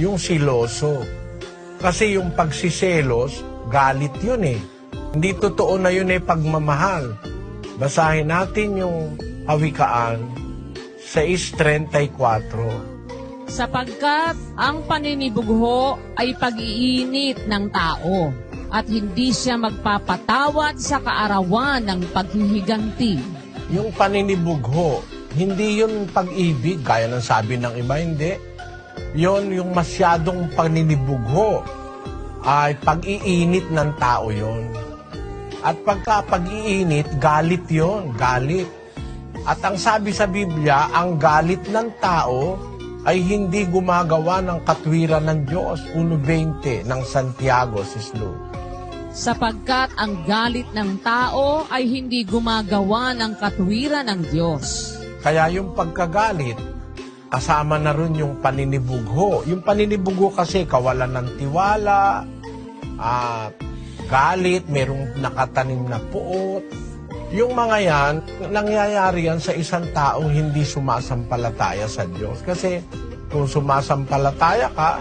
yung siloso. Kasi yung pagsiselos, galit yun eh. Hindi totoo na yun eh pagmamahal. Basahin natin yung Hawikaan 6:34. Sapagkat ang paninibugho ay pag-iinit ng tao at hindi siya magpapatawad sa kaarawan ng paghihiganti. Yung paninibugho, hindi yun pag-ibig, gaya ng sabi ng iba, hindi. Yun, yung masyadong paninibugho ay pag-iinit ng tao yun. At pagka pag-iinit, galit yun, galit. At ang sabi sa Biblia, ang galit ng tao ay hindi gumagawa ng katwiran ng Diyos. 1:20 ng Santiago, Sis Lou. Sapagkat ang galit ng tao ay hindi gumagawa ng katwiran ng Diyos. Kaya yung pagkagalit, kasama na rin yung paninibugho. Yung paninibugho kasi kawalan ng tiwala, galit, merong nakatanim na puot. Yung mga yan, nangyayari yan sa isang taong hindi sumasampalataya sa Diyos. Kasi kung sumasampalataya ka,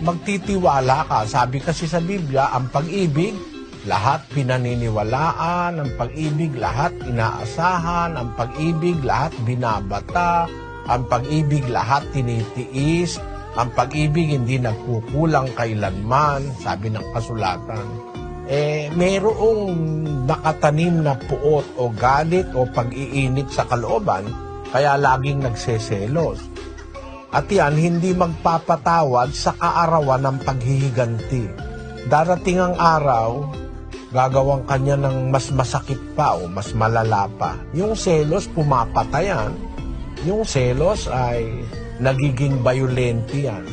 magtitiwala ka. Sabi kasi sa Biblia, ang pag-ibig, lahat pinaniniwalaan, ang pag-ibig, lahat inaasahan, ang pag-ibig, lahat binabata, ang pag-ibig, lahat tinitiis, ang pag-ibig hindi nagkukulang kailanman, sabi ng kasulatan. Mayroong nakatanim na puot o galit o pag-iinit sa kalooban, kaya laging nagseselos. At yan, hindi magpapatawad sa kaarawan ng paghihiganti. Darating ang araw, gagawang kanya ng mas masakit pa o mas malala pa. Yung selos, pumapatayan. Yung selos ay nagiging violent yan.